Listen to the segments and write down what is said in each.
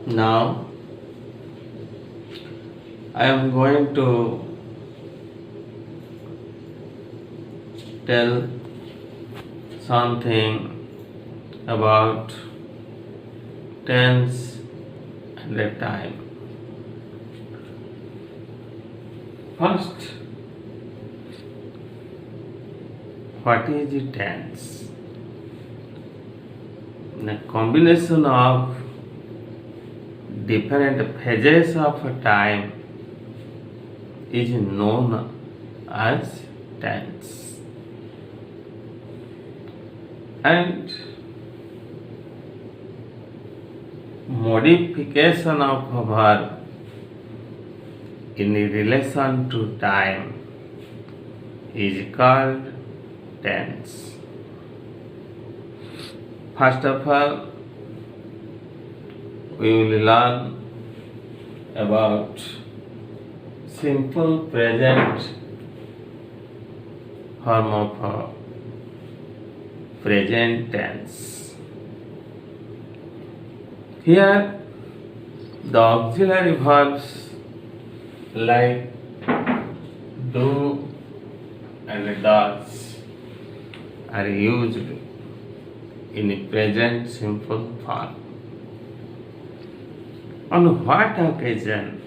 Now I am going to tell something about tense and the time. First, what is the tense? The combination of different phases of time is known as tense. And modification of a verb in relation to time is called tense. First of all, we will learn about simple present form of present tense. Here, the auxiliary verbs like do and does are used in a present simple form. On what occasion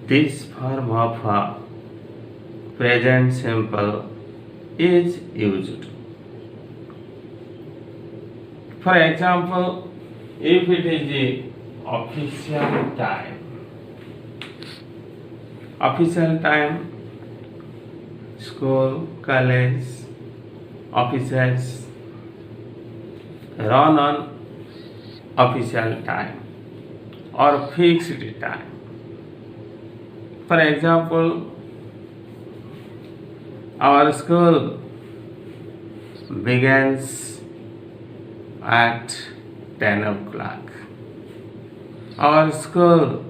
this form of present simple is used? For example, if it is the official time, school, college, offices run on official time or fixed time. For example, our school begins at 10 o'clock. Our school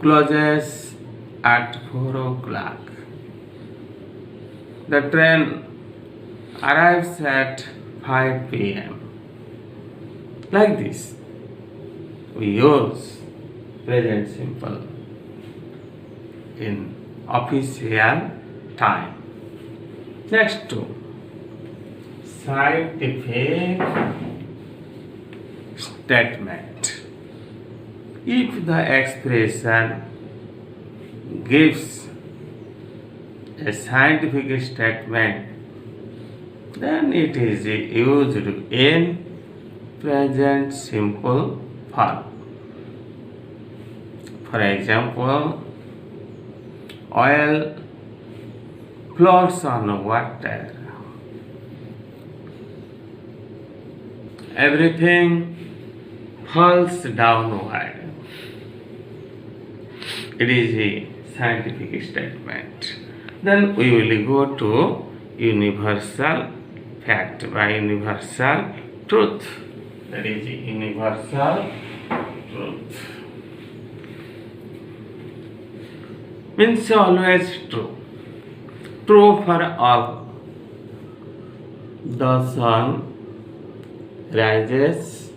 closes at 4 o'clock. The train arrives at 5 p.m. Like this, we use present simple in official time. Next to scientific statement. If the expression gives a scientific statement, then it is used in present simple form. For example, oil floats on water. Everything falls downward. It is a scientific statement. Then we will go to universal fact by universal truth. That is universal truth. Means always true. True for all. The sun rises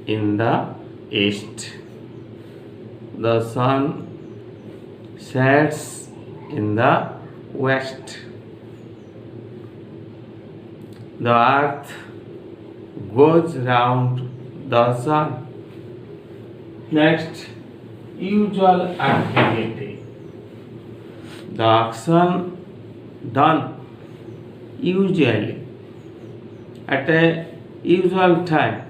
in the east. The sun sets in the west. The earth goes round the sun. Next, usual activity. The action done usually at a usual time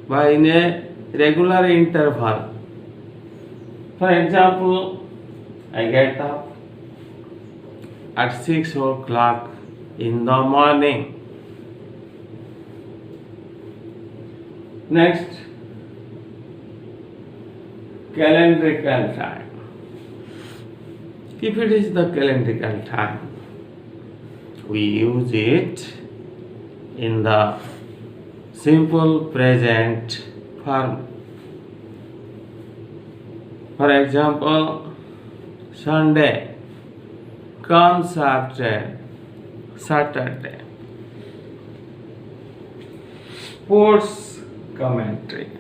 by in a regular interval. For example, I get up at 6 o'clock in the morning. Next, calendrical time. If it is the calendrical time, we use it in the simple present form. For example, Sunday comes after Saturday. Sports commentary.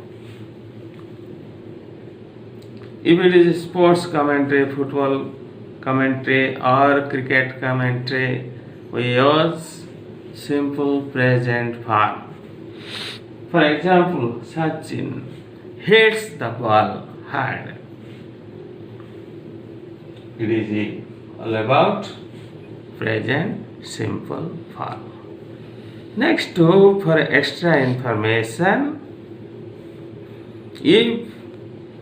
If it is sports commentary, football commentary or cricket commentary, we use simple present form. For example, Sachin hits the ball hard. It is all about present simple form. Next, for extra information, if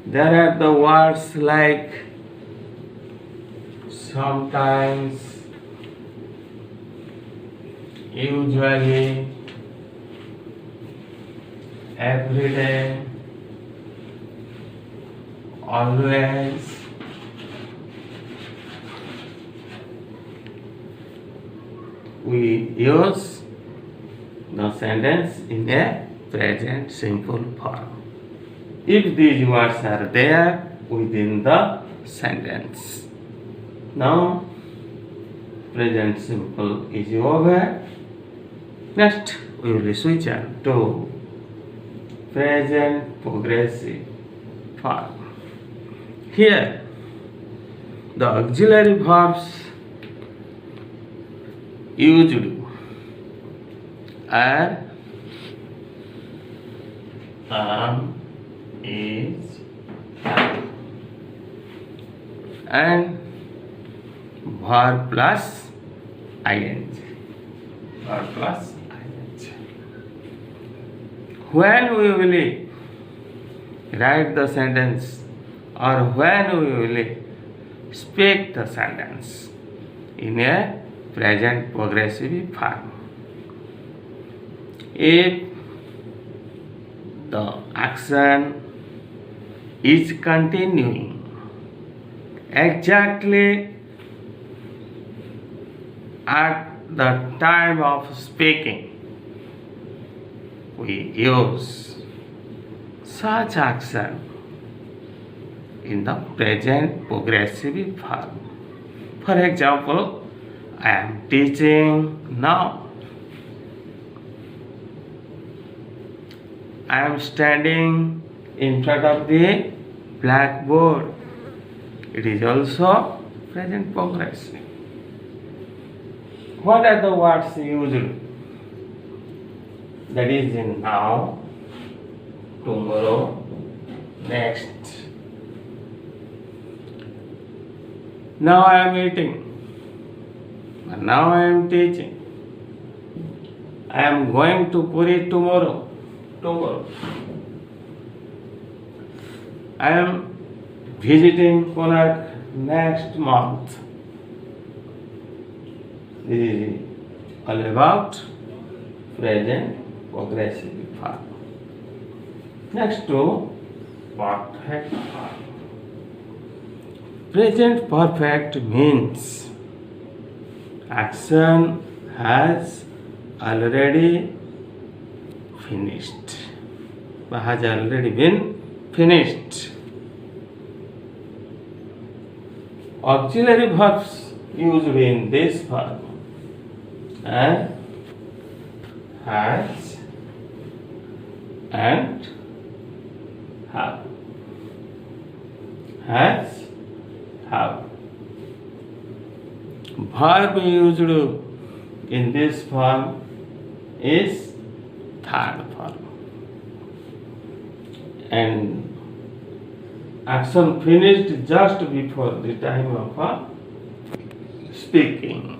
there are the words like sometimes, usually, every day, always, we use the sentence in a present simple form. If these words are there within the sentence. Now, present simple is over. Next, we will switch on to present progressive form. Here, the auxiliary verbs used are am, is, and verb plus ing. Verb plus ing. When we will write the sentence or when we will speak the sentence in a present progressive form, if the action is continuing exactly at the time of speaking, we use such action in the present progressive form. For example, I am teaching now. I am standing in front of the blackboard. It is also present progressive. What are the words used? That is in now, tomorrow, next. Now I am eating. And now I am teaching. I am going to Puri tomorrow. I am visiting Konark next month. This is all about present progressive form. Next to perfect form. Present perfect means action has already finished. Has already been finished. Auxiliary verbs used in this form and has and have. Has, have. Verb used in this form is third form. And action finished just before the time of speaking.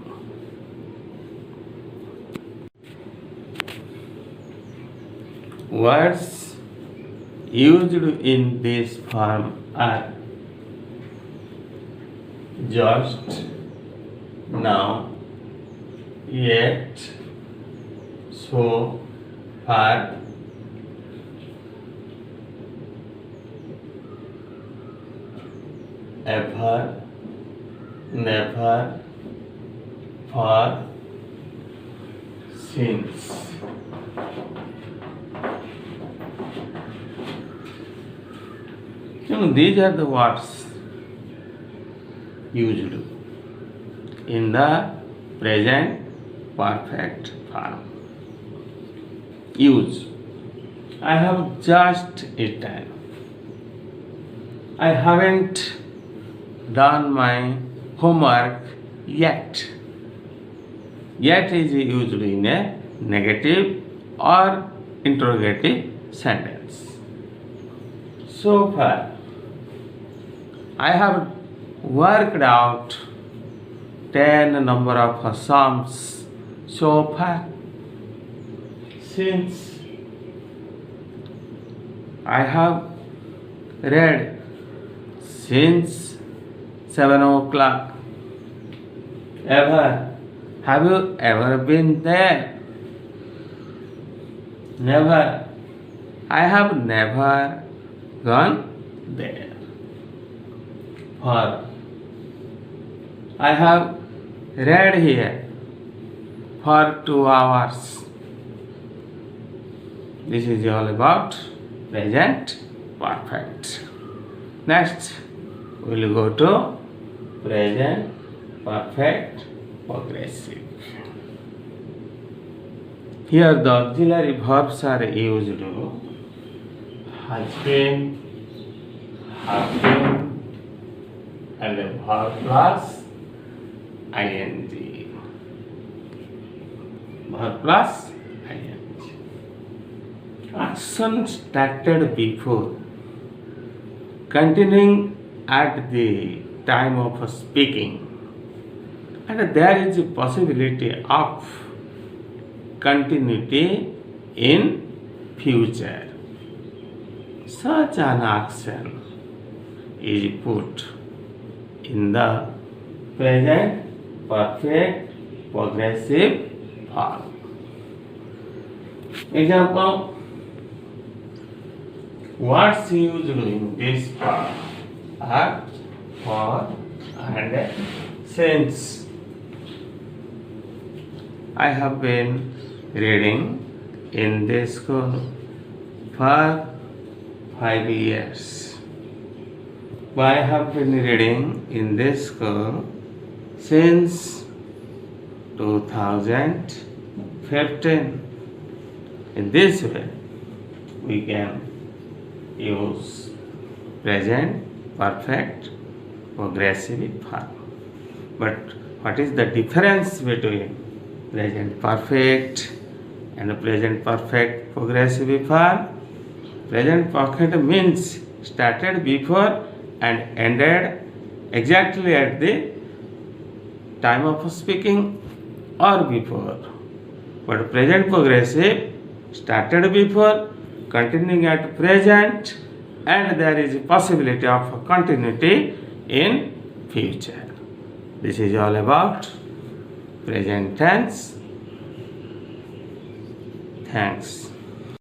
Words used in this form are just, now, yet, so, far, ever, never, for, since. So these are the words used in the present perfect form. Use. I have just eaten. I haven't done my homework yet. Yet is used in a negative or interrogative sentence. So far, I have worked out 10 number of sums so far. Since I have read since 7 o'clock. Have you ever been there? Never. I have never gone there. For I have read here for 2 hours. This is all about present perfect. Next, we will go to present perfect progressive. Here the auxiliary verbs are used: has been, have been, and the verb plus ing. Verb plus ing. Action started before, continuing at the time of speaking, and there is a possibility of continuity in future. Such an action is put in the present perfect progressive form. Example: words used in this form are for and since. I have been reading in this school for 5 years. I have been reading in this school since 2015. In this way, we can use present perfect progressive form. But what is the difference between present perfect and present perfect progressive form? Present perfect means started before and ended exactly at the time of speaking or before. But present progressive started before, continuing at present, and there is a possibility of continuity in future. This is all about present tense. Thanks.